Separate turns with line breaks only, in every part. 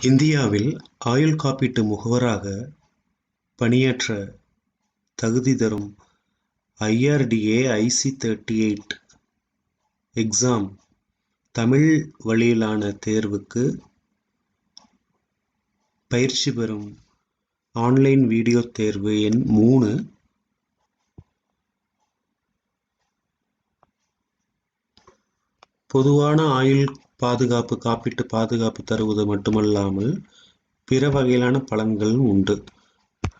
இந்தியாவில் ஆயுள் காப்பீட்டு முகவராக பணியாற்ற தகுதி தரும் IRDA IC38 எக்ஸாம் தமிழ் வழியிலான தேர்வுக்கு பயிற்சி பெறும் ஆன்லைன் வீடியோ தேர்வு எண் 3 பொதுவான ஆயுள் பாதுகாப்பு காப்பீட்டு பாதுகாப்பு தருவது மட்டுமல்லாமல் பிற வகையிலான பலன்களும் உண்டு.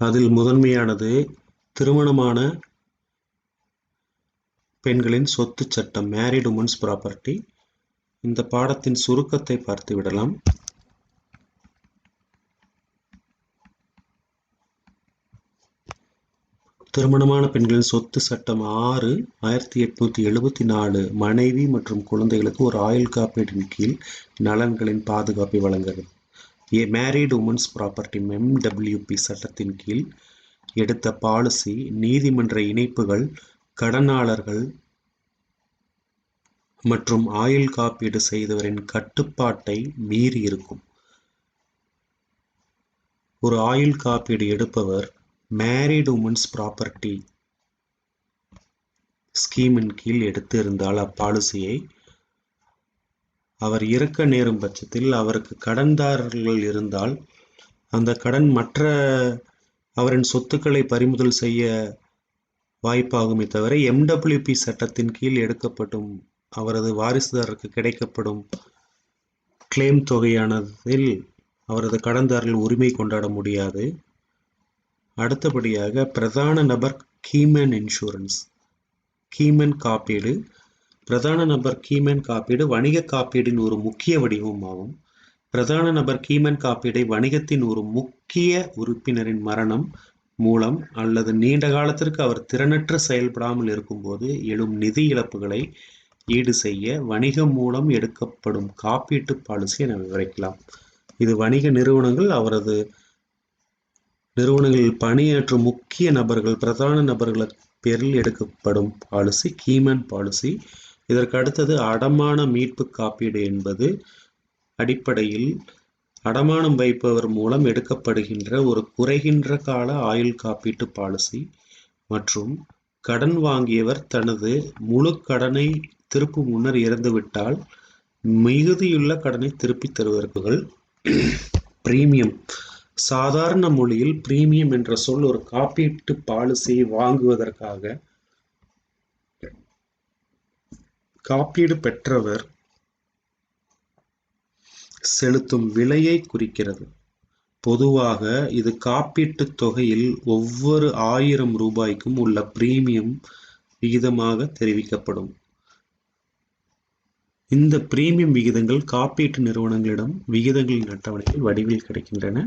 அதில் முதன்மையானது திருமணமான பெண்களின் சொத்து சட்டம், மேரிட் உமன்ஸ் ப்ராப்பர்ட்டி. இந்த பாடத்தின் சுருக்கத்தை பார்த்து விடலாம். திருமணமான பெண்களின் சொத்து சட்டம் 6 1874 மனைவி மற்றும் குழந்தைகளுக்கு ஒரு ஆயுள் காப்பீட்டின் கீழ் நலன்களின் பாதுகாப்பை வழங்குகிறது. மேரிட் உமன்ஸ் ப்ராப்பர்ட்டி MWP சட்டத்தின் கீழ் எடுத்த பாலிசி நீதிமன்ற இணைப்புகள், கடனாளர்கள் மற்றும் ஆயுள் காப்பீடு செய்தவரின் கட்டுப்பாட்டை மீறி இருக்கும். ஒரு ஆயுள் காப்பீடு எடுப்பவர் மேரிட் உமன்ஸ் ப்ராப்பர்ட்டி ஸ்கீமின் கீழ் எடுத்து இருந்தால் அப்பாலிசியை அவர் இறக்க நேரும் பட்சத்தில் அவருக்கு கடன்தாரர்கள் இருந்தால் அந்த கடன் மற்ற அவரின் சொத்துக்களை பறிமுதல் செய்ய வாய்ப்பாகுமே தவிர MWP சட்டத்தின் கீழ் எடுக்கப்படும் அவரது வாரிசுதாரருக்கு கிடைக்கப்படும் கிளைம் தொகையானதில் அவரது கடன்தாரர்கள் உரிமை கொண்டாட முடியாது. அடுத்தபடியாக பிரதான நபர் கீமேன் இன்சூரன்ஸ், கீமேன் காப்பீடு. பிரதான நபர் கீமேன் காப்பீடு வணிக காப்பீடின் ஒரு முக்கிய வடிவமாகும். பிரதான நபர் கீமேன் காப்பீடை வணிகத்தின் ஒரு முக்கிய உறுப்பினரின் மரணம் மூலம் அல்லது நீண்ட காலத்திற்கு அவர் திறனற்று செயல்படாமல் இருக்கும்போது எழும் நிதி இழப்புகளை ஈடு செய்ய வணிகம் மூலம் எடுக்கப்படும் காப்பீட்டு பாலிசி என விவரிக்கலாம். இது வணிக நிறுவனங்கள், அவரது நிறுவனங்களில் பணியாற்றும் முக்கிய நபர்கள், பிரதான நபர்கள் பேரில் எடுக்கப்படும் பாலிசி கீமேன் பாலிசி. இதற்கு அடுத்தது அடமான மீட்பு காப்பீடு என்பது அடிப்படையில் அடமானம் வைப்பவர் மூலம் எடுக்கப்படுகின்ற ஒரு குறைகின்ற கால ஆயுள் காப்பீட்டு பாலிசி மற்றும் கடன் வாங்கியவர் தனது முழு கடனை திருப்பும் முன்னர் இறந்துவிட்டால் மிகுதியுள்ள கடனை திருப்பித் தருவர்கள். பிரீமியம். சாதாரண மொழியில் பிரீமியம் என்ற சொல் ஒரு காப்பீட்டு பாலிசியை வாங்குவதற்காக காப்பீடு பெற்றவர் செலுத்தும் விலையை குறிக்கிறது. பொதுவாக இது காப்பீட்டு தொகையில் ஒவ்வொரு 1000 ரூபாய்க்கும் உள்ள பிரீமியம் விகிதமாக தெரிவிக்கப்படும். இந்த பிரீமியம் விகிதங்கள் காப்பீட்டு நிறுவனங்களிடம் விகிதங்களின் அட்டவணையில் வடிவில் கிடைக்கின்றன.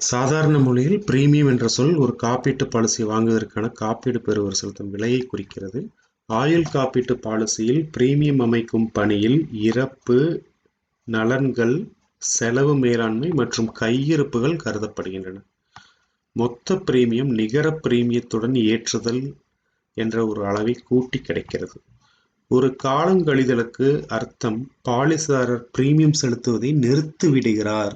சாதாரண மொழியில் பிரீமியம் என்ற சொல் ஒரு காப்பீட்டு பாலிசி வாங்குவதற்கான காப்பீடு பெறுவர் செலுத்தும் விலையை குறிக்கிறது. ஆயுள் காப்பீட்டு பாலிசியில் பிரீமியம் அமைக்கும் பணியில் இறப்பு, நலன்கள், செலவு மேலாண்மை மற்றும் கையிருப்புகள் கருதப்படுகின்றன. மொத்த பிரீமியம் நிகர பிரீமியத்துடன் ஏற்றுதல் என்ற ஒரு அளவை கூட்டி கிடைக்கிறது. ஒரு காலங்கழிதலுக்கு அர்த்தம் பாலிசிதாரர் பிரீமியம் செலுத்துவதை நிறுத்திவிடுகிறார்.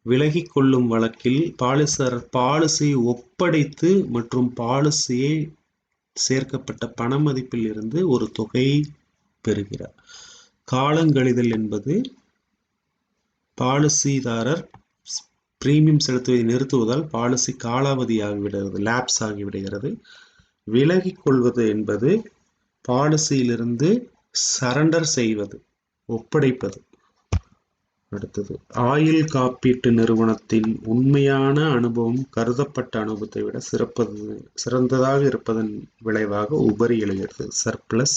விலகிக் கொள்ளும் வழக்கில் பாலிசிதாரர் பாலிசியை ஒப்படைத்து மற்றும் பாலிசியை சேர்க்கப்பட்ட பண மதிப்பில் இருந்து ஒரு தொகையை பெறுகிறார். காலங்கழிதல் என்பது பாலிசிதாரர் பிரீமியம் செலுத்துவதை நிறுத்துவதால் பாலிசி காலாவதி ஆகிவிடுகிறது, லேப்ஸ் ஆகிவிடுகிறது. விலகிக் கொள்வது என்பது பாலிசியிலிருந்து சரண்டர் செய்வது, ஒப்படைப்பது. அடுத்தது ஆயுள் காப்பீட்டு நிறுவனத்தின் உண்மையான அனுபவம் கருதப்பட்ட அனுபவத்தை விட சிறந்ததாக இருப்பதன் விளைவாக உபரி எழுகிறது. சர்ப்ளஸ்.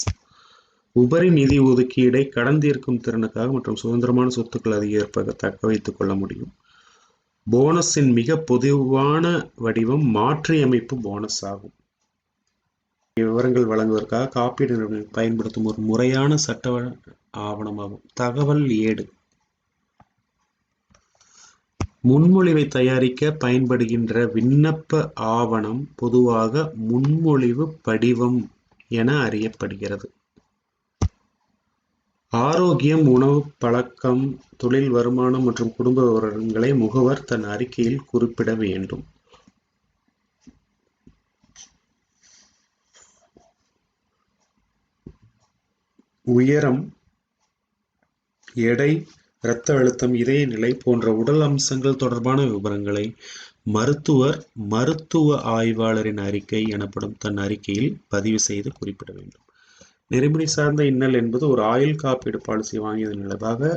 உபரி நிதி ஒதுக்கீடை கடன் தீர்க்கும் திறனுக்காக மற்றும் சுதந்திரமான சொத்துக்கள் அதிகரிப்பாக தக்க வைத்துக் கொள்ள முடியும். போனஸின் மிக பொதுவான வடிவம் மாற்றி அமைப்பு போனஸ் ஆகும். விவரங்கள் வழங்குவதற்காக காப்பீடு நிறுவனம் பயன்படுத்தும் ஒரு முறையான சட்ட ஆவணமாகும். தகவல் ஏடு. முன்மொழிவை தயாரிக்க பயன்படுகின்ற விண்ணப்ப ஆவணம் பொதுவாக முன்மொழிவு படிவம் என அறியப்படுகிறது. ஆரோக்கியம், உணவு பழக்கம், தொழில் வருமானம் மற்றும் குடும்ப விவரங்களை முகவர் தன் அறிக்கையில் குறிப்பிட வேண்டும். உயரம், எடை, இரத்த அழுத்தம், இதய நிலை போன்ற உடல் அம்சங்கள் தொடர்பான விவரங்களை மருத்துவ ஆய்வாளரின் அறிக்கை எனப்படும் தன் அறிக்கையில் பதிவு செய்து குறிப்பிட வேண்டும். நெறிமுறை சார்ந்த இன்னல் என்பது ஒரு ஆயுள் காப்பீடு பாலிசி வாங்கியதன் விளைவாக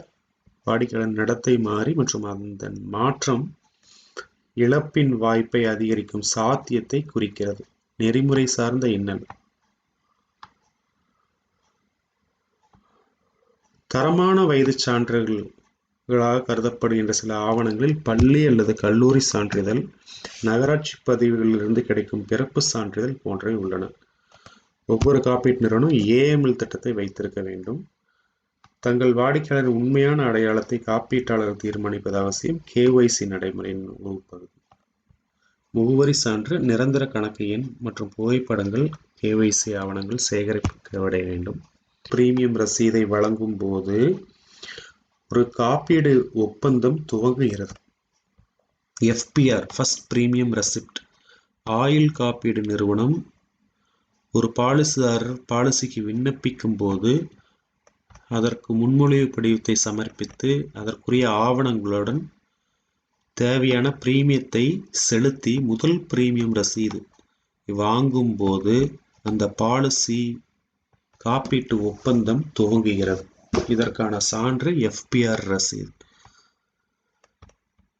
வாடிக்கையாளர் நடத்தை மாறி மற்றும் அந்த மாற்றம் இழப்பின் வாய்ப்பை அதிகரிக்கும் சாத்தியத்தை குறிக்கிறது. நெறிமுறை சார்ந்த இன்னல் தரமான வயது சான்றுகளாக கருதப்படுகின்ற சில ஆவணங்களில் பள்ளி அல்லது கல்லூரி சான்றிதழ், நகராட்சி பதிவுகளிலிருந்து கிடைக்கும் பிறப்பு சான்றிதழ் போன்றவை உள்ளன. ஒவ்வொரு காப்பீட்டு நிறுவனம் ஏஎம்எல் திட்டத்தை வைத்திருக்க வேண்டும். தங்கள் வாடிக்கையாளரின் உண்மையான அடையாளத்தை காப்பீட்டாளர் தீர்மானிப்பது அவசியம். கேஒய்சி நடைமுறையின் பகுதி. முகவரி சான்று, நிரந்தர கணக்கு எண் மற்றும் புகைப்படங்கள் கேஒய்சி ஆவணங்கள் சேகரிக்கப்பட வேண்டும். பிரீமியம் ரசீதை வழங்கும் போது ஒரு காப்பீடு ஒப்பந்தம் துவங்குகிறது. FPR first premium receipt. ஆயுள் காப்பீடு நிறுவனம் ஒரு பாலிசிதாரர் பாலிசிக்கு விண்ணப்பிக்கும் போது அதற்கு முன்மொழிவு படிவத்தை சமர்ப்பித்து அதற்குரிய ஆவணங்களுடன் தேவையான பிரீமியத்தை செலுத்தி முதல் பிரீமியம் ரசீது வாங்கும் போது அந்த பாலிசி காப்பீட்டு ஒப்பந்தம் துவங்குகிறது. இதற்கான சான்று FPR ரசீது.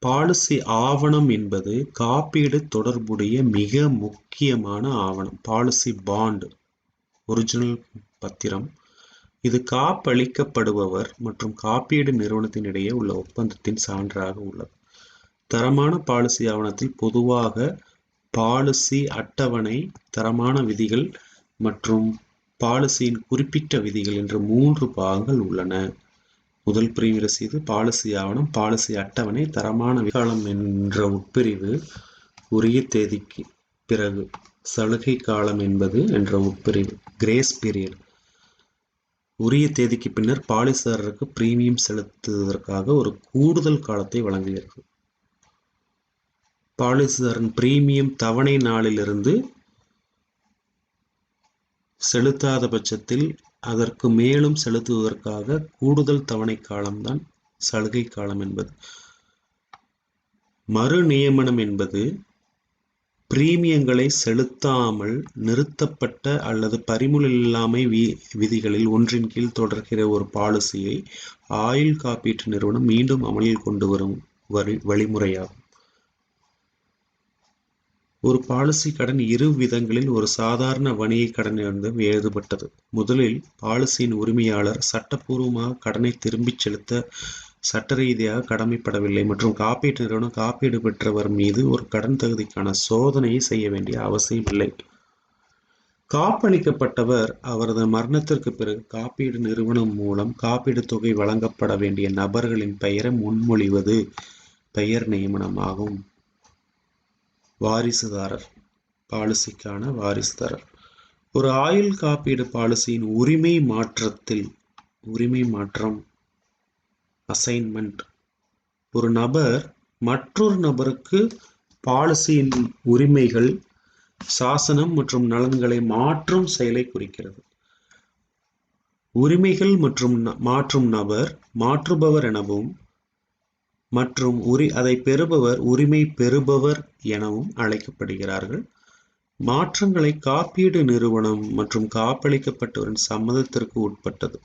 பாலிசி ஆவணம் என்பது காப்பீடு தொடர்புடைய மிக முக்கியமான ஆவணம். பாலிசி பாண்ட், ஒரிஜினல் பத்திரம். இது காப்பளிக்கப்படுபவர் மற்றும் காப்பீடு நிறுவனத்தினிடையே உள்ள ஒப்பந்தத்தின் சான்றாக உள்ளது. தரமான பாலிசி ஆவணத்தில் பொதுவாக பாலிசி அட்டவணை, தரமான விதிகள் மற்றும் பாலிசியின் குறிப்பிட்ட விதிகள் என்ற 3 பாகங்கள் உள்ளன. முதல் பிரீமியம் ரசீது, பாலிசி ஆவணம், பாலிசி அட்டவணை, தரமான காலம் என்ற உட்பிரிவு, உரிய தேதிக்கு பிறகு, சலுகை காலம் என்பது என்ற உட்பிரிவு, கிரேஸ் பீரியட். உரிய தேதிக்கு பின்னர் பாலிசிதாரருக்கு பிரீமியம் செலுத்துவதற்காக ஒரு கூடுதல் காலத்தை வழங்குகிறது. பாலிசிதாரன் பிரீமியம் தவணை நாளிலிருந்து செலுத்தாத பட்சத்தில் அதற்கு மேலும் செலுத்துவதற்காக கூடுதல் தவணை காலம்தான் சலுகை காலம் என்பது. மறு நியமனம் என்பது பிரீமியங்களை செலுத்தாமல் நிறுத்தப்பட்ட அல்லது பறிமுதல் இல்லாமை விதிகளில் ஒன்றின் கீழ் தொடர்கிற ஒரு பாலிசியை ஆயுள் காப்பீட்டு நிறுவனம் மீண்டும் அமலில் கொண்டு வரும் வழிமுறையாகும். ஒரு பாலிசி கடன் இரு விதங்களில் ஒரு சாதாரண வணிக கடனிலிருந்து வேறுபட்டது. முதலில் பாலிசியின் உரிமையாளர் சட்டப்பூர்வமாக கடனை திரும்பிச் செலுத்த சட்ட ரீதியாக கடமைப்படவில்லை மற்றும் காப்பீட்டு நிறுவனம் காப்பீடு பெற்றவர் மீது ஒரு கடன் தகுதிக்கான சோதனையை செய்ய வேண்டிய அவசியம் இல்லை. காப்பளிக்கப்பட்டவர் அவரது மரணத்திற்கு பிறகு காப்பீடு நிறுவனம் மூலம் காப்பீடு தொகை வழங்கப்பட வேண்டிய நபர்களின் பெயரை முன்மொழிவது பெயர் நியமனமாகும். வாரிசுதாரர், பாலிசிக்கான வாரிசுதாரர். ஒரு ஆயுள் காப்பீடு பாலிசியின் உரிமை மாற்றம் அசைன்மெண்ட் ஒரு நபர் மற்றொரு நபருக்கு பாலிசியின் உரிமைகள், சாசனம் மற்றும் நலன்களை மாற்றும் செயலை குறிக்கிறது. உரிமைகள் மற்றும் மாற்றும் நபர் மாற்றுபவர் எனவும் மற்றும் அதை பெறுபவர் உரிமை பெறுபவர் எனவும் அழைக்கப்படுகிறார்கள். மாற்றங்களை காப்பீடு நிறுவனம் மற்றும் காப்பளிக்கப்பட்டவரின் சம்மதத்திற்கு உட்பட்டது.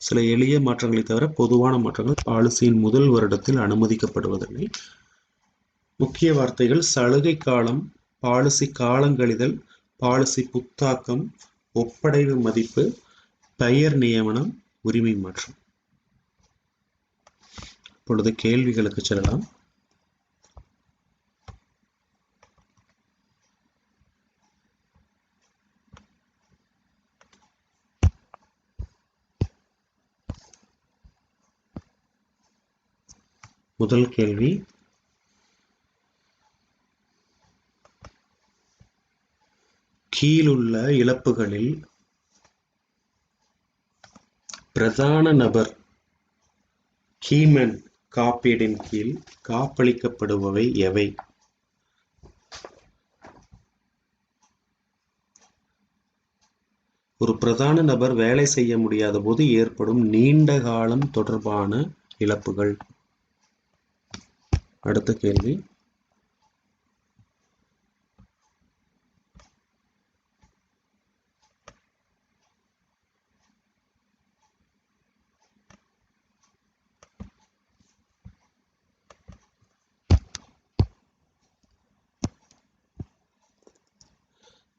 சில எளிய மாற்றங்களை தவிர பொதுவான மாற்றங்கள் பாலிசியின் முதல் வருடத்தில் அனுமதிக்கப்படுவதில்லை. முக்கிய வார்த்தைகள்: சலுகை காலம், பாலிசி காலங்கழிதல், பாலிசி புத்தாக்கம், ஒப்படைவு மதிப்பு, பெயர் நியமனம், உரிமை மாற்றம். இப்பொழுது கேள்விகளுக்கு செல்லலாம். முதல் கேள்வி: கீழுள்ள இழப்புகளில் பிரதான நபர் கீமன் காப்பீடின் கீழ் காப்பளிக்கப்படுபவை எவை? ஒரு பிரதான நபர் வேலை செய்ய முடியாத போது ஏற்படும் நீண்ட காலம் தொடர்பான இழப்புகள். அடுத்த கேள்வி,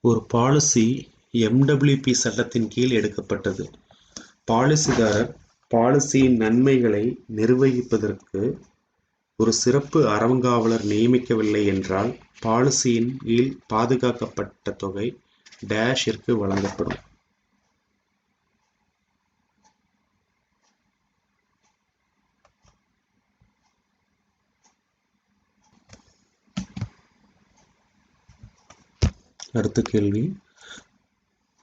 ஒரு பாலிசி MWP சட்டத்தின் கீழ் எடுக்கப்பட்டது. பாலிசிதாரர் பாலிசியின் நன்மைகளை நிர்வகிப்பதற்கு ஒரு சிறப்பு அறங்காவலர் நியமிக்கவில்லை என்றால் பாலிசியின் கீழ் பாதுகாக்கப்பட்ட தொகை டேஷிற்கு வழங்கப்படும். அடுத்த கேள்வி,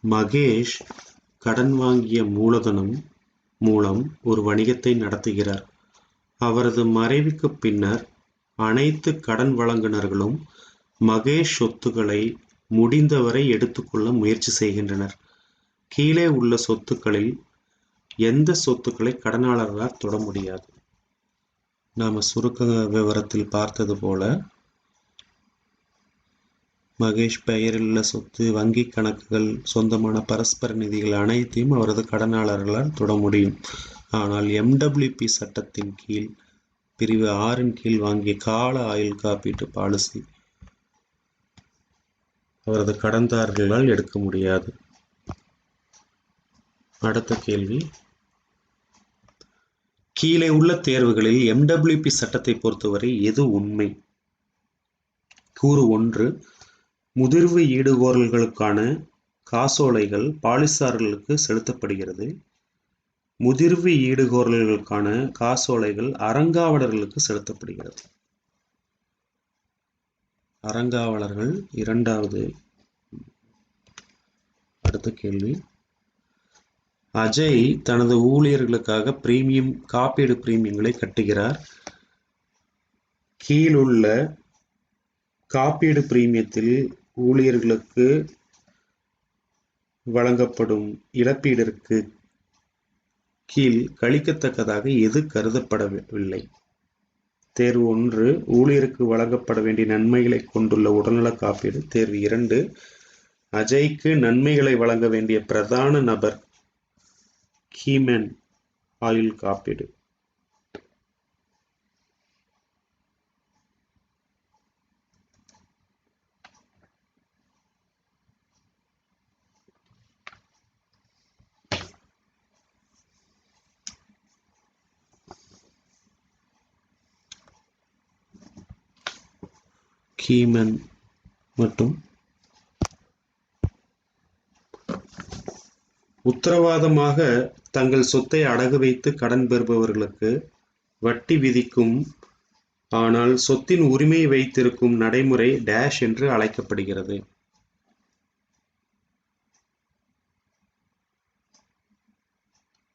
மகேஷ் கடன் வாங்கிய மூலதனம் மூலம் ஒரு வணிகத்தை நடத்துகிறார். அவரது மறைவுக்கு பின்னர் அனைத்து கடன் வழங்குனர்களும் மகேஷ் சொத்துக்களை முடிந்தவரை எடுத்துக்கொள்ள முயற்சி செய்கின்றனர். கீழே உள்ள சொத்துக்களில் எந்த சொத்துக்களை கடனாளர்களால் தொட முடியாது? நாம சுருக்க விவரத்தில் பார்த்தது போல மகேஷ் பெயரில் உள்ள சொத்து, வங்கி கணக்குகள், சொந்தமான பரஸ்பர நிதிகள் அனைத்தையும் அவரது கடனாளர்களால் தொட முடியும். ஆனால் MWP சட்டத்தின் கீழ் பிரிவு 6 கீழ் வாங்கிய கால ஆயுள் காப்பீட்டு பாலிசி அவரது கடன்தாரர்களால் எடுக்க முடியாது. அடுத்த கேள்வி, கீழே உள்ள தேர்வுகளில் MWP சட்டத்தை பொறுத்தவரை எது உண்மை? கூறு 1, முதிர்வு ஈடுகோரல்களுக்கான காசோலைகள் பாலிசிதாரர்களுக்கு செலுத்தப்படுகிறது. முதிர்வு ஈடுகோரல்களுக்கான காசோலைகள் அறங்காவலர்களுக்கு செலுத்தப்படுகிறது. அறங்காவலர்கள் இரண்டாவது. அடுத்த கேள்வி, அஜய் தனது ஊழியர்களுக்காக காப்பீடு பிரீமியங்களை கட்டுகிறார். கீழுள்ள காப்பீடு பிரீமியத்தில் ஊழியர்களுக்கு வழங்கப்படும் இழப்பீடிற்கு கீழ் கழிக்கத்தக்கதாக எது கருதப்படவில்லை? தேர்வு 1, ஊழியருக்கு வழங்கப்பட வேண்டிய நன்மைகளை கொண்டுள்ள உடல்நல காப்பீடு. தேர்வு 2, அஜய்க்கு நன்மைகளை வழங்க வேண்டிய பிரதான நபர் கீமன் ஆயுள் காப்பீடு. கீமன் மற்றும் உத்தரவாதமாக தங்கள் சொத்தை அடகு வைத்து கடன் பெறுபவர்களுக்கு வட்டி விதிக்கும் ஆனால் சொத்தின் உரிமையை வைத்திருக்கும் நடைமுறை டேஷ் என்று அழைக்கப்படுகிறது.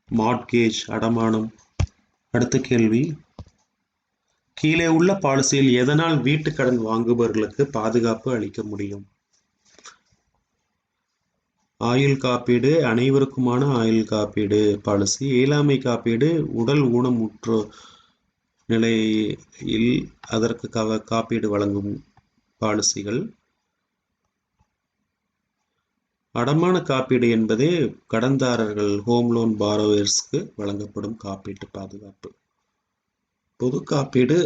மார்ட்கேஜ், அடமானம். அடுத்த கேள்வி, கீழே உள்ள பாலிசியில் எதனால் வீட்டு கடன் வாங்குபவர்களுக்கு பாதுகாப்பு அளிக்க முடியும்? ஆயுள் காப்பீடு, அனைவருக்குமான ஆயுள் காப்பீடு பாலிசி. இயலாமை காப்பீடு, உடல் ஊனமுற்ற நிலையில் அதற்கு காப்பீடு வழங்கும் பாலிசிகள். அடமான காப்பீடு என்பதே கடன்தாரர்கள் ஹோம் லோன் பாரோவர்ஸ்க்கு வழங்கப்படும் காப்பீட்டு பாதுகாப்பு. பொது காப்பீடு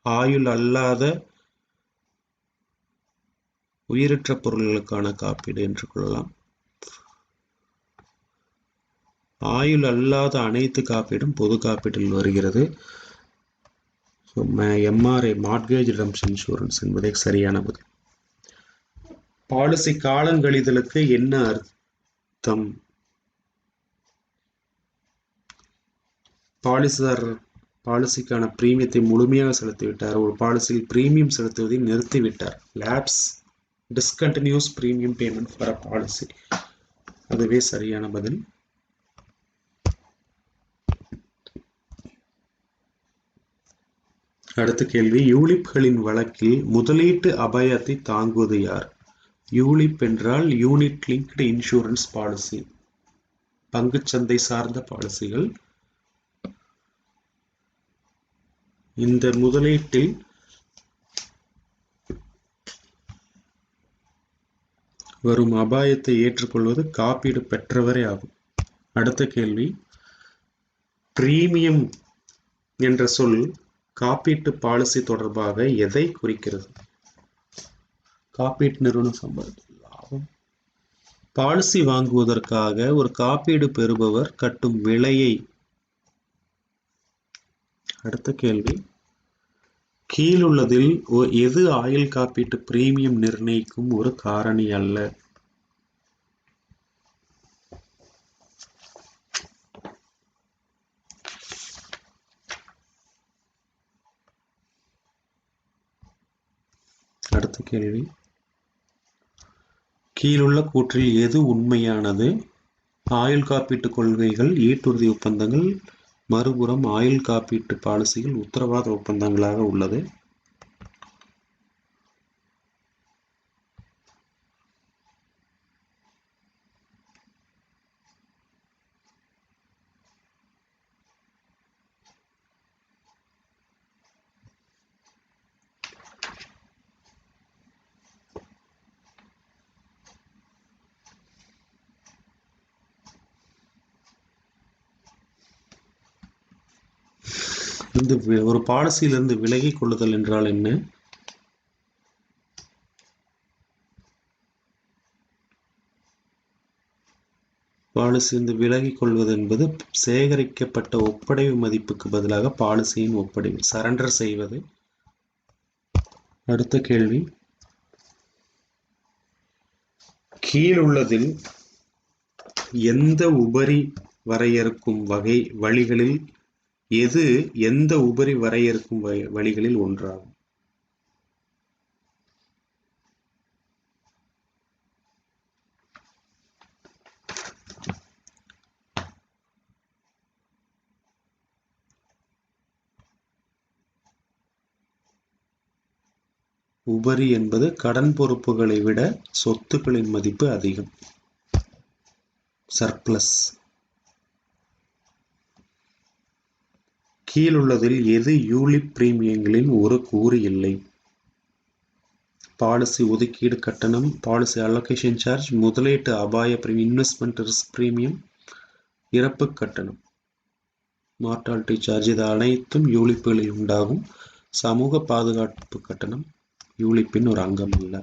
ஆயுள் அல்லாத உயிரற்ற பொருள்களுக்கான காப்பீடு என்று கொள்ளலாம். ஆயுள் அல்லாத அனைத்து காப்பீடும் பொது காப்பீட்டில் வருகிறது. MRA, மார்ட்கேஜ் ரிடம்ப்ஷன் இன்சூரன்ஸ் என்பதே சரியான பதில். பாலிசி காலங்கழிதலுக்கு என்ன அர்த்தம்? பாலிசிதாரர் பாலிசிக்கான பிரீமியத்தை முழுமையாக செலுத்திவிட்டார். ஒரு பாலிசியில் பிரீமியம் செலுத்துவதை நிறுத்திவிட்டார். Lapse, discontinues premium payment for a policy. அதுவே சரியான பதில். அடுத்த கேள்வி, யூலிப்களின் வழக்கில் முதலீட்டு அபாயத்தை தாங்குவது யார்? யூலிப் என்றால் யூனிட் லிங்க்டு இன்சூரன்ஸ் பாலிசி, பங்குச்சந்தை சார்ந்த பாலிசிகள். இந்த முதலீட்டில் வரும் அபாயத்தை ஏற்றுக்கொள்வது காப்பீடு பெற்றவரே ஆகும். அடுத்த கேள்வி, பிரீமியம் என்ற சொல் காப்பீட்டு பாலிசி தொடர்பாக எதை குறிக்கிறது? காப்பீட்டு நிறுவனம் சம்பாதிக்கும் லாபம். பாலிசி வாங்குவதற்காக ஒரு காப்பீடு பெறுபவர் கட்டும் விலையை. அடுத்த கேள்வி, கீழுள்ளதில் எது ஆயுள் காப்பீட்டு பிரீமியம் நிர்ணயிக்கும் ஒரு காரணி அல்ல? அடுத்த கேள்வி, கீழுள்ள கூற்றில் எது உண்மையானது? ஆயுள் காப்பீட்டு கொள்கைகள் ஈட்டுறுதி ஒப்பந்தங்கள், மறுபுறம் ஆயுள் காப்பீட்டு பாலிசிகள் உத்தரவாத ஒப்பந்தங்களாக உள்ளது. இந்த ஒரு பாலிசியிலிருந்து விலகிக் கொள்ளுதல் என்றால் என்ன? பாலிசியிலிருந்து விலகிக் கொள்வது என்பது சேகரிக்கப்பட்ட ஒப்படைவு மதிப்புக்கு பதிலாக பாலிசியின் ஒப்படைவு, சரண்டர் செய்வது. அடுத்த கேள்வி, கீழுள்ளதில் எந்த உபரி வரையறுக்கும் வழிகளில் எது எந்த உபரி வரையறுக்கும் வழிகளில் ஒன்றாகும்? உபரி என்பது கடன் பொறுப்புகளை விட சொத்துக்களின் மதிப்பு அதிகம், சர்ப்ளஸ். கீழுள்ளதில் எது யூலிப் பிரீமியங்களின் ஒரு கூறு இல்லை? பாலிசி ஒதுக்கீடு கட்டணம், பாலிசி அலோகேஷன் சார்ஜ், முதலீட்டு அபாய பிரீமியம், இன்வெஸ்ட்மெண்ட் ரிஸ்க் பிரீமியம், இறப்பு கட்டணம், மார்டாலிட்டி சார்ஜ். இது அனைத்தும் யூலிப்புகளில் உண்டாகும். சமூக பாதுகாப்பு கட்டணம் யூலிப்பின் ஒரு அங்கம் அல்ல.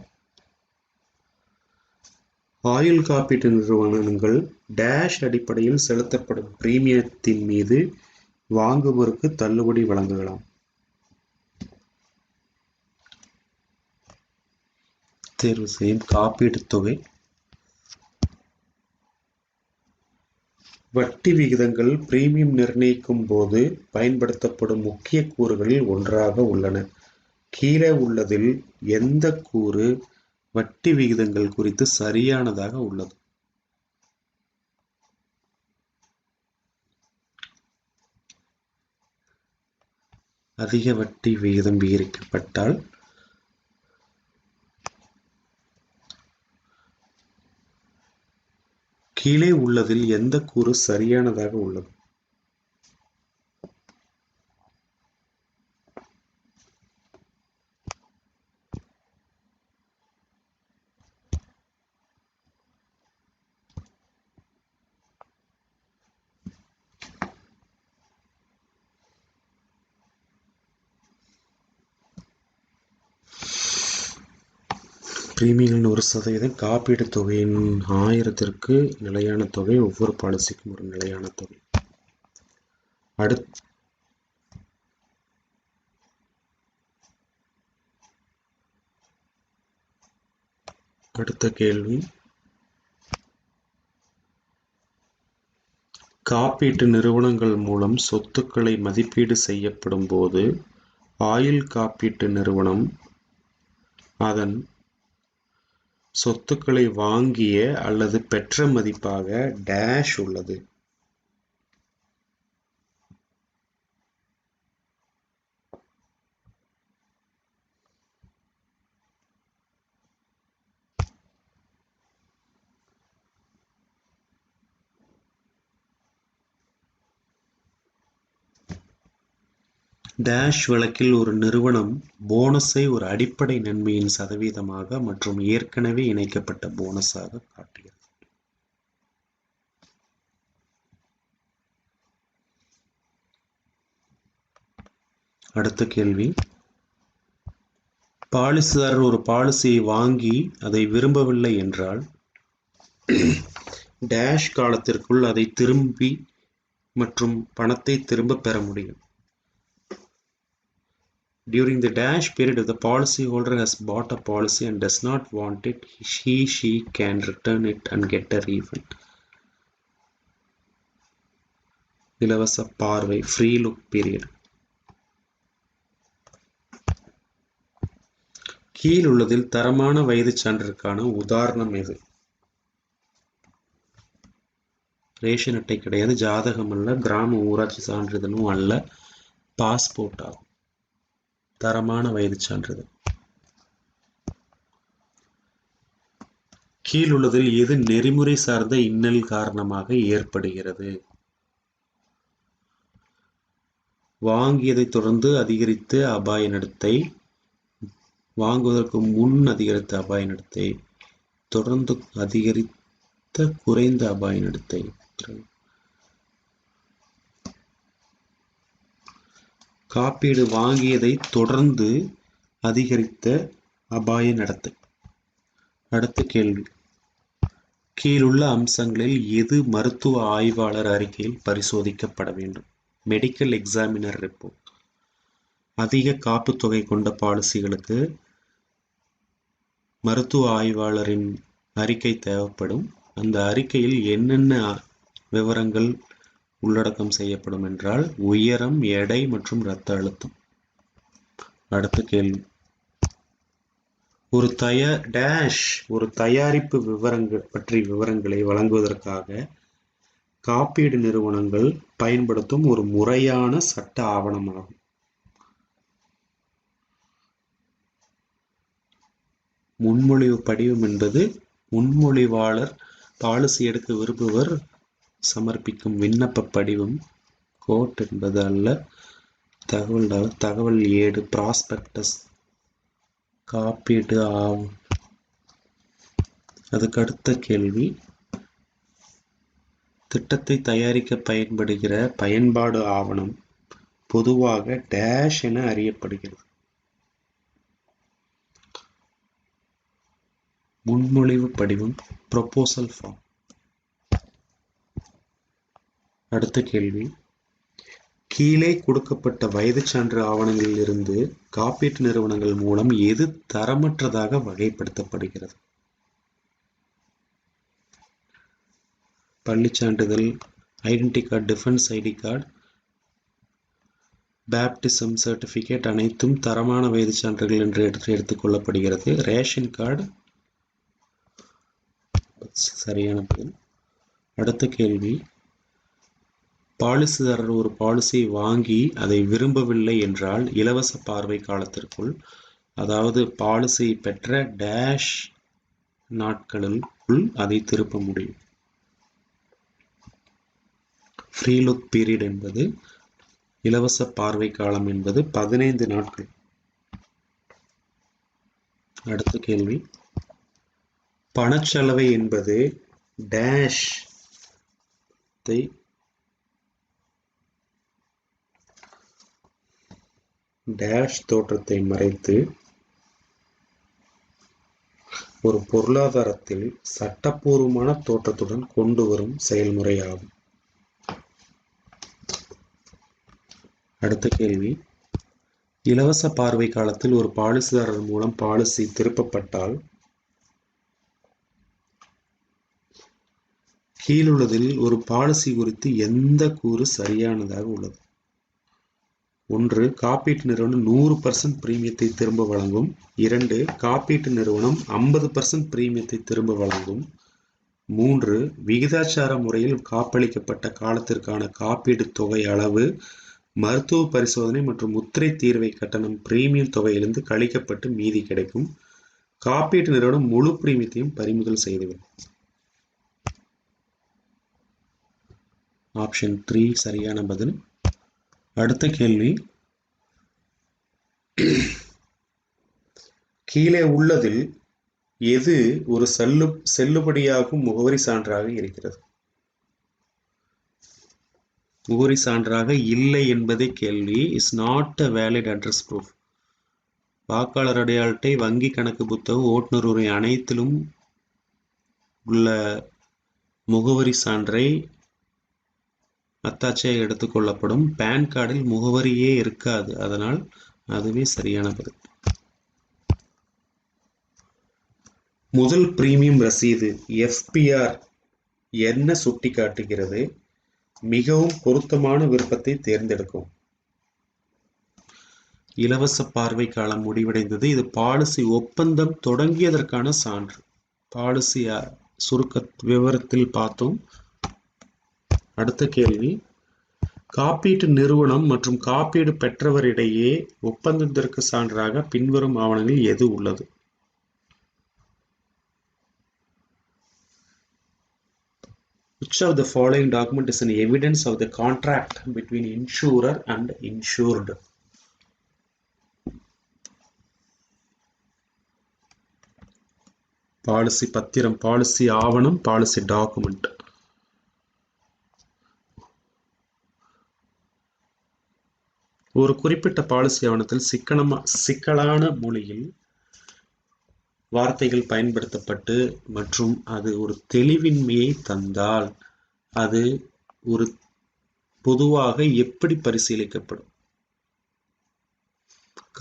ஆயுள் காப்பீட்டு நிறுவனங்கள் டேஷ் அடிப்படையில் செலுத்தப்படும் பிரீமியத்தின் மீது வாங்குவோருக்கு தள்ளுபடி வழங்கலாம். தேர்வு செய்யும் காப்பீடு தொகை. வட்டி விகிதங்கள் பிரீமியம் நிர்ணயிக்கும் போது பயன்படுத்தப்படும் முக்கிய கூறுகளில் ஒன்றாக உள்ளன. கீழே உள்ளதில் எந்த கூறு வட்டி விகிதங்கள் குறித்து சரியானதாக உள்ளது? அதிக வட்டி விகிதம் விவரிக்கப்பட்டால் கீழே உள்ளதில் எந்த கூறு சரியானதாக உள்ளது? பிரீமியங்களின் 1% காப்பீடு தொகையின் 1000ற்கு நிலையான தொகை. ஒவ்வொரு பாலிசிக்கும் ஒரு நிலையான தொகை. அடுத்த கேள்வி, காப்பீட்டு நிறுவனங்கள் மூலம் சொத்துக்களை மதிப்பீடு செய்யப்படும் போது ஆயுள் காப்பீட்டு நிறுவனம் அதன் சொத்துக்களை வாங்கிய அல்லது பெற்ற மதிப்பாக டேஷ் உள்ளது. டேஷ் வழக்கில் ஒரு நிறுவனம் போனஸை ஒரு அடிப்படை நன்மையின் சதவீதமாக மற்றும் ஏற்கனவே இணைக்கப்பட்ட போனஸாக காட்டுகிறது. அடுத்த கேள்வி, பாலிசிதாரர் ஒரு பாலிசியை வாங்கி அதை விரும்பவில்லை என்றால் டேஷ் காலத்திற்குள் அதை திரும்பி மற்றும் பணத்தை திரும்ப பெற முடியும். During the dash period, if the policyholder has bought a policy and does not want it, she can return it and get a refund. இலவச பார்வை free look period. கீழ் உள்ளதில் தரமான வயது சான்றிற்கான உதாரணம் எது? ரேஷன் அட்டை கிடையாது, ஜாதகம் அல்ல, கிராம ஊராட்சி சான்றிதழும் அல்ல, பாஸ்போர்ட் ஆகும். தரமான வயது சான்றிதழ். கீழ் உள்ளதில் எது நெறிமுறை சார்ந்த இன்னல் காரணமாக ஏற்படுகிறது? வாங்கியதை தொடர்ந்து அதிகரித்த அபாய நடத்தை, வாங்குவதற்கு முன் அதிகரித்த அபாய நடத்தை, தொடர்ந்து அதிகரித்த குறைந்த அபாய நடத்தை. காப்பீடு வாங்கியதை தொடர்ந்து அதிகரித்த அபாய நடத்தை. அடுத்த கேள்வி, கீழுள்ள அம்சங்களில் எது மருத்துவ ஆய்வாளர் அறிக்கையில் பரிசோதிக்கப்பட வேண்டும்? Medical examiner report. அதிக காப்பு தொகை கொண்ட பாலிசிகளுக்கு மருத்துவ ஆய்வாளரின் அறிக்கை தேவைப்படும். அந்த அறிக்கையில் என்னென்ன விவரங்கள் உள்ளடக்கம் செய்யப்படும் என்றால் உயரம், எடை மற்றும் இரத்த அழுத்தம். அடுத்த கேள்வி, ஒரு தயாரிப்பு விவரங்களை வழங்குவதற்காக காப்பீடு நிறுவனங்கள் பயன்படுத்தும் ஒரு முறையான சட்ட ஆவணமாகும். முன்மொழிவு படிவம் என்பது முன்மொழிவாளர் பாலிசி எடுக்க விரும்புவர் சமர்ப்பிக்கும் விண்ணப்ப படிவம். கோட் என்பது அல்ல, தகவல் ஏடு, ப்ராஸ்பெக்டஸ், காப்பீடு ஆகும். அதுக்கு அடுத்த கேள்வி, திட்டத்தை தயாரிக்க பயன்படுகிற பயன்பாடு ஆவணம் பொதுவாக டேஷ் என அறியப்படுகிறது. முன்மொழிவு படிவம், ப்ரொபோசல் ஃபார்ம். அடுத்த கேள்வி, கீழே கொடுக்கப்பட்ட வயது சான்று ஆவணங்களில் இருந்து காப்பீட்டு நிறுவனங்கள் மூலம் எது தரமற்றதாக வகைப்படுத்தப்படுகிறது? பள்ளி சான்றிதழ், identity card, defence ID card, baptism certificate அனைத்தும் தரமான வயது சான்றுகள் என்று எடுத்துக்கொள்ளப்படுகிறது. ரேஷன் கார்டு சரியான பதில். அடுத்த கேள்வி, பாலிசிதாரர் ஒரு பாலிசியை வாங்கி அதை விரும்பவில்லை என்றால் இலவச பார்வை காலத்திற்குள், அதாவது பாலிசியை பெற்ற டேஷ் நாட்களுக்குள் அதை திருப்ப முடியும். ஃப்ரீ லுக் பீரியட் என்பது, இலவச பார்வை காலம் என்பது 15 நாட்கள். அடுத்த கேள்வி, பணச்சலவை என்பது டேஷ் தோற்றத்தை மறைத்து ஒரு பொருளாதாரத்தில் சட்டப்பூர்வமான தோற்றத்துடன் கொண்டு வரும் செயல்முறையாகும். அடுத்த கேள்வி, இலவச பார்வை காலத்தில் ஒரு பாலிசிதாரர் மூலம் பாலிசி திருப்பப்பட்டால் கீழுள்ளதில் ஒரு பாலிசி குறித்து எந்த கூறு சரியானதாக உள்ளது? 1. காப்பீட்டு நிறுவனம் 100% பிரீமியத்தை திரும்ப வழங்கும். 2. காப்பீட்டு நிறுவனம் 50% பிரீமியத்தை திரும்ப வழங்கும். 3. விகிதாச்சார முறையில் காப்பளிக்கப்பட்ட காலத்திற்கான காப்பீடு தொகை அளவு மருத்துவ பரிசோதனை மற்றும் முத்திரை தீர்வை கட்டணம் பிரீமியம் தொகையிலிருந்து கழிக்கப்பட்டு மீதி கிடைக்கும். காப்பீட்டு நிறுவனம் முழு பிரீமியத்தையும் பறிமுதல் செய்துவிடும். ஆப்ஷன் 3 சரியான பதில். அடுத்த கேள்வி, கீழே உள்ளதில் எது ஒரு செல்லுபடியாகும் முகவரி சான்றாக இருக்கிறது? முகவரி சான்றாக இல்லை என்பதே கேள்வி. Is not a valid address proof. வாக்காளர் அடையாள அட்டை, வங்கி கணக்கு புத்தகம், ஓட்டுநர் உரை அனைத்திலும் உள்ள முகவரி சான்றை அத்தாட்சியாக எடுத்துக்கொள்ளப்படும். பேன் கார்டில் முகவரியே இருக்காது, அதனால் அதுவே சரியான பதில். முதல் பிரீமியம் ரசீது FPR என்ன சுட்டிக்காட்டுகிறது? மிகவும் பொருத்தமான விருப்பத்தை தேர்ந்தெடுக்கும். இலவச பார்வை காலம் முடிவடைந்தது. இது பாலிசி ஒப்பந்தம் தொடங்கியதற்கான சான்று. பாலிசி சுருக்க விவரத்தில் பார்த்தோம். அடுத்த கேள்வி, காப்பீட்டு நிறுவனம் மற்றும் காப்பீடு பெற்றவரிடையே ஒப்பந்தத்திற்கு சான்றாக பின்வரும் ஆவணங்களில் எது உள்ளது? Which of the following document is an evidence of the contract between insurer and insured? Policy பத்திரம், பாலிசி ஆவணம், பாலிசி டாக்குமெண்ட். ஒரு குறிப்பிட்ட பாலிசி ஆவணத்தில் சிக்கலான மொழியில் வார்த்தைகள் பயன்படுத்தப்பட்டு மற்றும் அது ஒரு தெளிவின்மையை தந்தால் அது ஒரு பொதுவாக எப்படி பரிசீலிக்கப்படும்?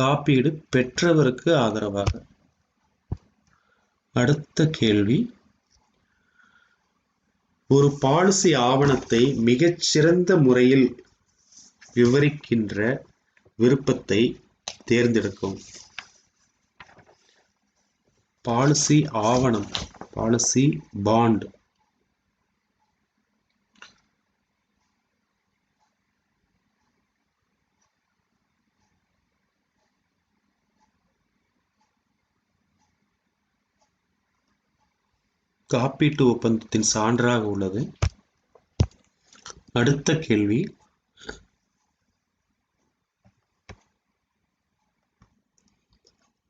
காப்பீடு பெற்றவருக்கு ஆதரவாக. அடுத்த கேள்வி, ஒரு பாலிசி ஆவணத்தை மிகச்சிறந்த முறையில் விவரிக்கின்ற விருப்பத்தை தேர்ந்தெடுக்கும். பாலிசி ஆவணம், பாலிசி பாண்ட். காப்பீட்டு ஒப்பந்தத்தின் சான்றாக உள்ளது. அடுத்த கேள்வி,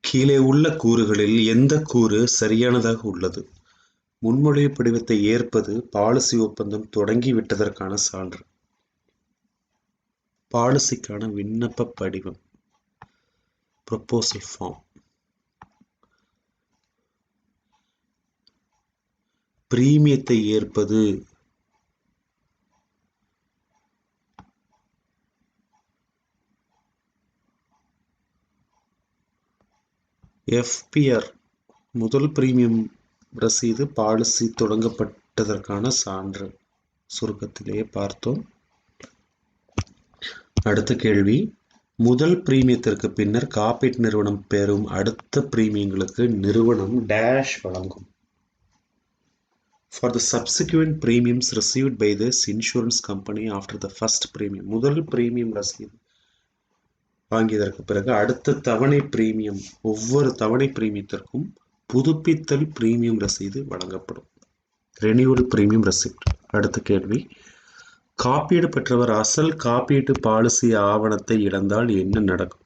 கீழே உள்ள கூறுகளில் எந்த கூறு சரியானதாக உள்ளது? முன்மொழிவு படிவத்தை ஏற்பது பாலிசி ஒப்பந்தம் தொடங்கிவிட்டதற்கான சான்று. பாலிசிக்கான விண்ணப்ப படிவம், ப்ரொபோசல் ஃபார்ம். பிரீமியத்தை ஏற்பது FPR முதல் பிரீமியம் ரசீது பாலிசி தொடங்கப்பட்டதற்கான சான்று. சுருக்கத்திலேயே பார்த்தோம். அடுத்த கேள்வி, முதல் பிரீமியத்திற்கு பின்னர் காப்பீட்டு நிறுவனம் பெறும் அடுத்த பிரீமியங்களுக்கு நிறுவனம் டேஷ் வழங்கும். For the subsequent premiums received by this insurance company after the first premium. முதல் பிரீமியம் ரசீது வாங்கியதற்கு பிறகு அடுத்த தவணை பிரீமியம், ஒவ்வொரு தவணை பிரீமியத்திற்கும் புதுப்பித்தல் பிரீமியம் ரசீது வழங்கப்படும். Renewal premium receipt. அடுத்த கேள்வி, காப்பீடு பெற்றவர் அசல் காப்பீட்டு பாலிசி ஆவணத்தை இழந்தால் என்ன நடக்கும்?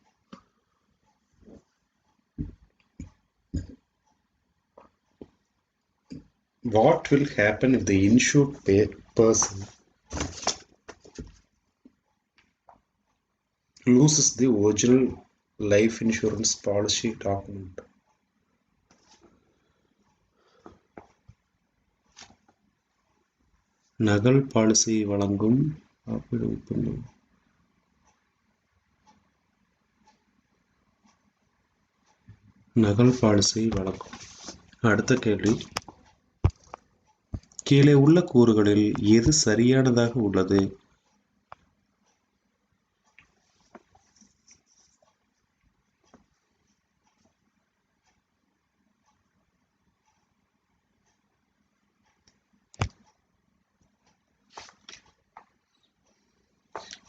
What will happen if the insured person loses the original life insurance policy document? நகல் பாலிசி வழங்கும் காப்பீடு ஒப்பந்தம். நகல் பாலிசி வழங்கும். அடுத்த கேள்வி, கீழே உள்ள கூறுகளில் எது சரியானதாக உள்ளது?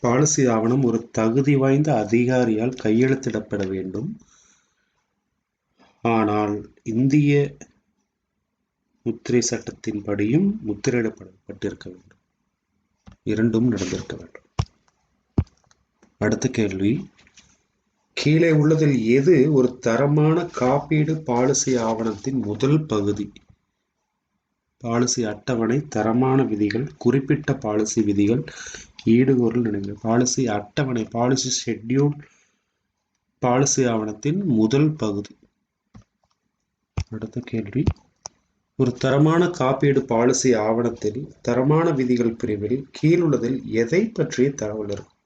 பாலிசி ஆவணம் ஒரு தகுதி வாய்ந்த அதிகாரியால் கையெழுத்திடப்பட வேண்டும். ஆனால் இந்திய முத்திரை சட்டத்தின்படியும் முத்திரையிடப்பட்டிருக்க வேண்டும். இரண்டும் நடந்திருக்க வேண்டும். அடுத்த கேள்வி, கீழே உள்ளதில் எது ஒரு தரமான காப்பீடு பாலிசி ஆவணத்தின் முதல் பகுதி? பாலிசி அட்டவணை, தரமான விதிகள், குறிப்பிட்ட பாலிசி விதிகள், ஈடுகோரல் நினைவு. பாலிசி அட்டவணை, பாலிசி ஷெட்யூல் பாலிசி ஆவணத்தின் முதல் பகுதி. அடுத்த கேள்வி, ஒரு தரமான காப்பீடு பாலிசி ஆவணத்தில் தரமான விதிகள் பிரிவில் கீழுள்ளதில் எதை பற்றிய தகவல் இருக்கும்?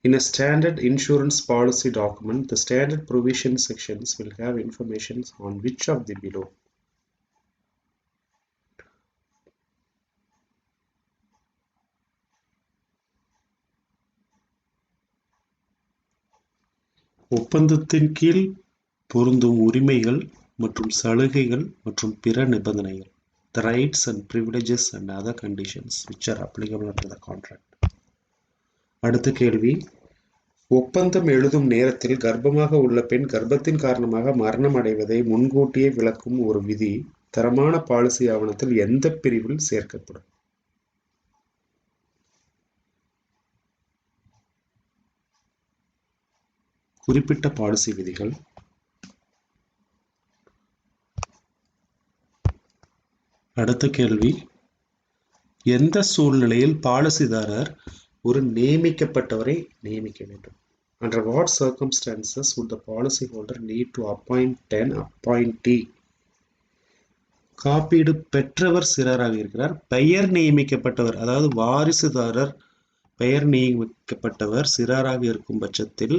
In a standard insurance policy document, the standard provision sections will have information on which of the below? ஒப்பந்தத்தின் கீழ் பொருந்தும் உரிமைகள் மற்றும் சலுகைகள் மற்றும் பிற நிபந்தனைகள். The rights and privileges and other conditions which are applicable under the contract. அடுத்த கேள்வி, ஒப்பந்தம் எழுதும் நேரத்தில் கர்ப்பமாக உள்ள பெண் கர்ப்பத்தின் காரணமாக மரணம் அடைவதை முன்கூட்டியே விளக்கும் ஒரு விதி தரமான பாலிசி ஆவணத்தில் எந்த பிரிவில் சேர்க்கப்படும்? குறிப்பிட்ட பாலிசி விதிகள். அடுத்த கேள்வி, எந்த சூழ்நிலையில் பாலிசிதாரர் ஒரு நியமிக்கப்பட்டவரை நியமிக்க வேண்டும்? Under what circumstances would the policyholder need to appoint an appointee? காப்பீடு பெற்றவர் சிறாராக இருக்கிறார், பெயர் நியமிக்கப்பட்டவர், அதாவது வாரிசுதாரர் பெயர் நியமிக்கப்பட்டவர் சிறாராக இருக்கும் பட்சத்தில்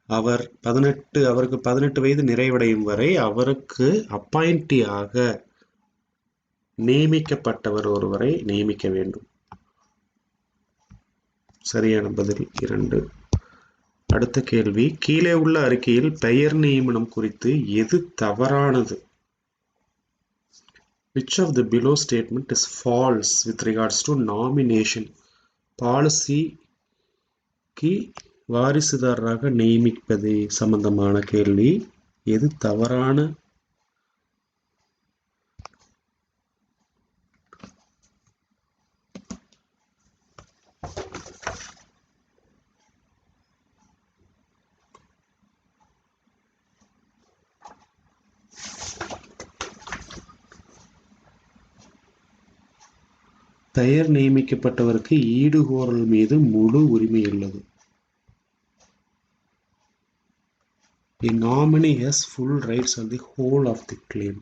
அவருக்கு 18 வயது நிறைவடையும் வரை அவருக்கு அப்பாயிண்டியாக நியமிக்கப்பட்டவர் ஒருவரை நியமிக்க வேண்டும். சரியான பதில் 2. அடுத்த கேள்வி, கீழே உள்ள அறிக்கையில் பெயர் நியமனம் குறித்து எது தவறானது? Which of the below statement is false with regards to nomination? பாலிசிக்கு வாரிசுதாரராக நியமிப்பது சம்பந்தமான கேள்வி. எது தவறான? பெயர் நியமிக்கப்பட்டவருக்கு ஈடுகோரல் மீது முழு உரிமை உள்ளது. A nominee has full rights on the whole of the claim.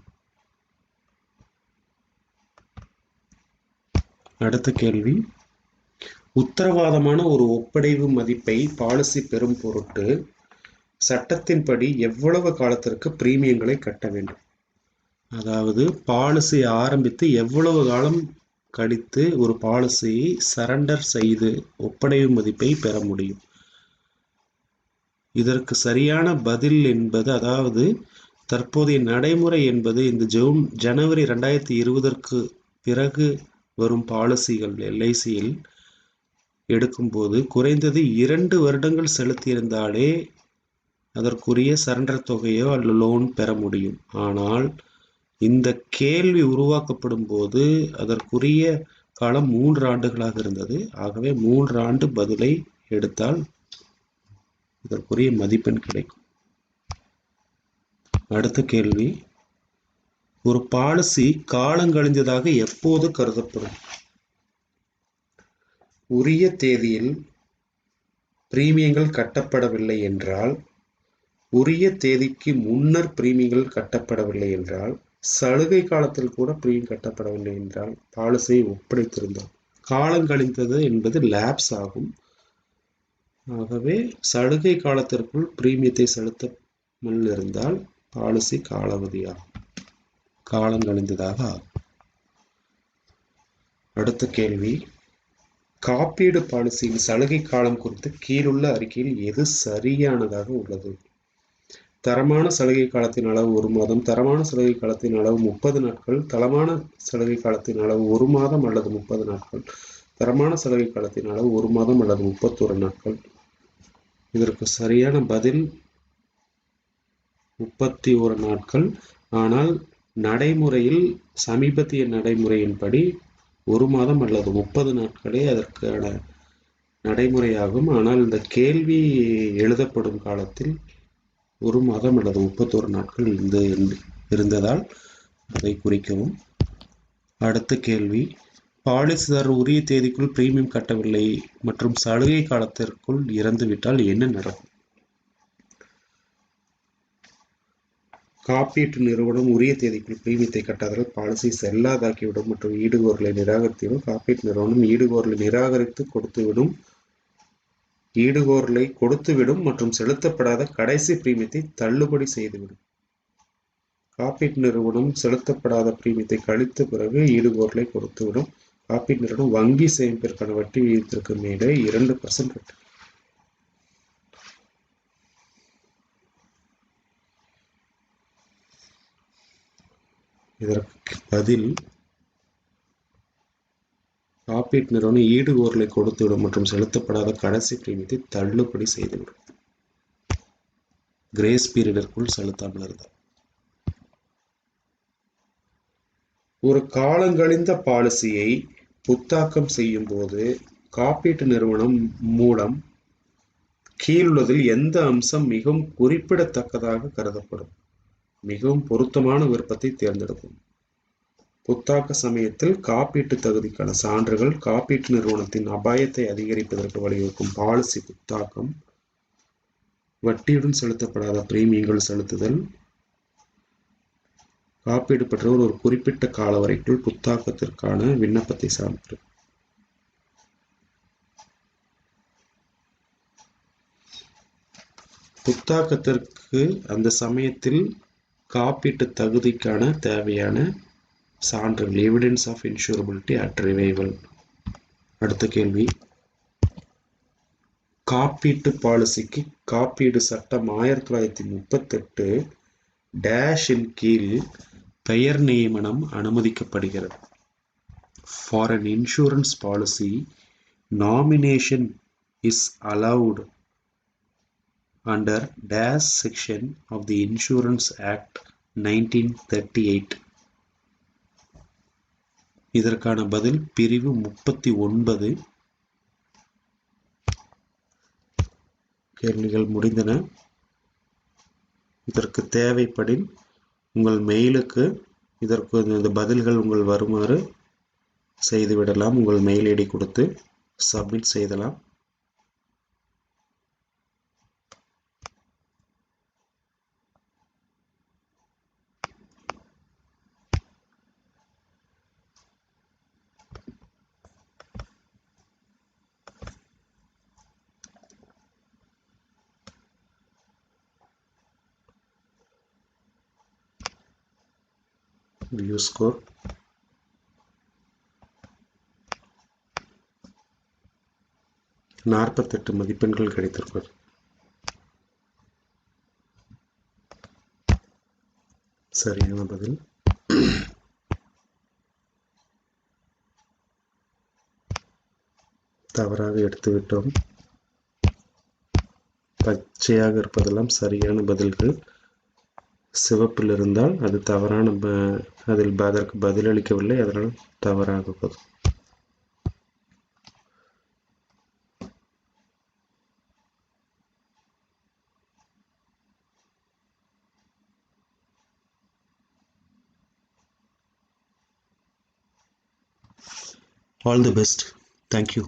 அடுத்த கேள்வி, உத்தரவாதமான ஒரு ஒப்படைவு மதிப்பை பாலிசி பெறும் பொருட்டு சட்டத்தின்படி எவ்வளவு காலத்திற்கு பிரீமியங்களை கட்ட வேண்டும்? அதாவது பாலிசி ஆரம்பித்து எவ்வளவு காலம் கழித்து ஒரு பாலிசியை சரண்டர் செய்து ஒப்படைவு மதிப்பை பெற முடியும்? இதற்கு சரியான பதில் என்பது, அதாவது தற்போதைய நடைமுறை என்பது இந்த ஜனவரி 2020 பிறகு வரும் பாலிசிகள் LICயில் எடுக்கும்போது குறைந்தது 2 வருடங்கள் செலுத்தியிருந்தாலே அதற்குரிய சரண்டர் தொகையோ அல்லது லோன் பெற முடியும். ஆனால் இந்த கேள்வி உருவாக்கப்படும் போது அதற்குரிய காலம் 3 ஆண்டுகளாக இருந்தது. ஆகவே 3 ஆண்டு பதிலை எடுத்தால் இதற்குரிய மதிப்பெண் கிடைக்கும். அடுத்த கேள்வி, ஒரு பாலிசி காலங்கழிந்ததாக எப்போது கருதப்படும்? உரிய தேதியில் பிரீமியங்கள் கட்டப்படவில்லை என்றால், உரிய தேதிக்கு முன்னர் பிரீமியங்கள் கட்டப்படவில்லை என்றால், சலுகை காலத்தில் கூட பிரீமியம் கட்டப்படவில்லை என்றால், பாலிசியை ஒப்படைத்திருந்தால். காலங்கழிந்தது என்பது லேப்ஸ் ஆகும். ஆகவே சலுகை காலத்திற்குள் பிரீமியத்தை செலுத்தாமல் இருந்தால் பாலிசி காலாவதியாகும், காலங்கழிந்ததாக ஆகும். அடுத்த கேள்வி, காப்பீடு பாலிசியின் சலுகை காலம் குறித்து கீழுள்ள அறிக்கையில் எது சரியானதாக உள்ளது? தரமான சலுகை காலத்தின் அளவு 1 மாதம், தரமான சலுகை காலத்தின் அளவு 30 நாட்கள், தரமான சலுகை காலத்தின் அளவு 1 மாதம் அல்லது 30 நாட்கள், தரமான சலுகை காலத்தின் அளவு 1 மாதம் அல்லது 31 நாட்கள். இதற்கு சரியான பதில் 31 நாட்கள். ஆனால் நடைமுறையில் சமீபத்திய நடைமுறையின்படி 1 மாதம் அல்லது 30 நாட்களே அதற்கான நடைமுறையாகும். ஆனால் இந்த கேள்வி எழுதப்படும் காலத்தில் 1 மாதம் அல்லது 31 நாட்கள் இருந்ததால் அதை குறிக்கவும். அடுத்த கேள்வி, பாலிசிதாரர் உரிய தேதிக்குள் பிரீமியம் கட்டவில்லை மற்றும் சலுகை காலத்திற்குள் இறந்துவிட்டால் என்ன நடக்கும்? காப்பீட்டு நிறுவனம் உரிய தேதிக்குள் பிரீமியத்தை கட்டாததால் பாலிசி செல்லாதாக்கிவிடும் மற்றும் ஈடுகோரலை நிராகரித்துவிடும். காப்பீட்டு நிறுவனம் ஈடுகோரலை கொடுத்துவிடும் மற்றும் செலுத்தப்படாத கடைசி பிரீமியத்தை தள்ளுபடி செய்துவிடும். காப்பீட்டு நிறுவனம் செலுத்தப்படாத பிரீமியத்தை கழித்த பிறகு ஈடுகோரலை கொடுத்துவிடும். காப்பீட்டு நிறுவனம் வங்கி சேமிப்பிற்கான வட்டி விகிதத்திற்கு மேலே 2% வட்டி. இதற்கு பதில் காப்பீட்டு நிறுவனம் ஈடுகோரலை கொடுத்துவிடும் மற்றும் செலுத்தப்படாத கடைசி பிரீமியத்தை தள்ளுபடி செய்துவிடும். கிரேஸ் பீரியடிற்குள் செலுத்தாமல் இருந்தார். ஒரு காலங்கழிந்த பாலிசியை புத்தாக்கம் செய்யும் போது காப்பீட்டு நிறுவனம் மூலம் கீழுள்ளதில் எந்த அம்சம் மிகவும் குறிப்பிடத்தக்கதாக கருதப்படும்? மிகவும் பொருத்தமான விருப்பத்தை தேர்ந்தெடுக்கும். புத்தாக்க சமயத்தில் காப்பீட்டு தகுதிக்கான சான்றுகள், காப்பீட்டு நிறுவனத்தின் அபாயத்தை அதிகரிப்பதற்கு வழிவகுக்கும் பாலிசி புத்தாக்கம், வட்டியுடன் செலுத்தப்படாத பிரீமியங்கள் செலுத்துதல், காப்பீடு பெற்றவர் ஒரு குறிப்பிட்ட கால வரைக்குள் புத்தாக்கத்திற்கான விண்ணப்பத்தை சார்ந்தது. புத்தாக்கத்திற்கு அந்த சமயத்தில் காப்பீட்டு தகுதிக்கான தேவையான சான்றுகள், எவிடன்ஸ் ஆஃப் இன்சூரபிலிட்டி அட் ரிவைவல். அடுத்த கேள்வி, காப்பீட்டு பாலிசிக்கு காப்பீடு சட்டம் 1938 டேஷின் கீழ் பெயர் நியமனம் அனுமதிக்கப்படுகிறது. For an insurance policy, nomination is allowed under dash section of the Insurance Act 1938. இதற்கான பதில் பிரிவு 39. கேள்விகள் முடிந்தன. இதற்கு தேவைப்படின் உங்கள் மெயிலுக்கு இதற்கு இந்த பதில்கள் உங்கள் வருமாறு செய்துவிடலாம். உங்கள் மெயில் ஐடி கொடுத்து சப்மிட் செய்தலாம். View score. நாற்பத்தெட்டு மதிப்பெண்கள் கிடைத்திருப்பது. சரியான பதில். தவறாக எடுத்துவிட்டோம். பச்சையாக இருப்பதெல்லாம் சரியான பதில்கள். சிவப்பில் இருந்தால் அது தவறான, அதில் அதற்கு பதிலளிக்கவில்லை, அதனால் தவறாக பதில். All the best. Thank you.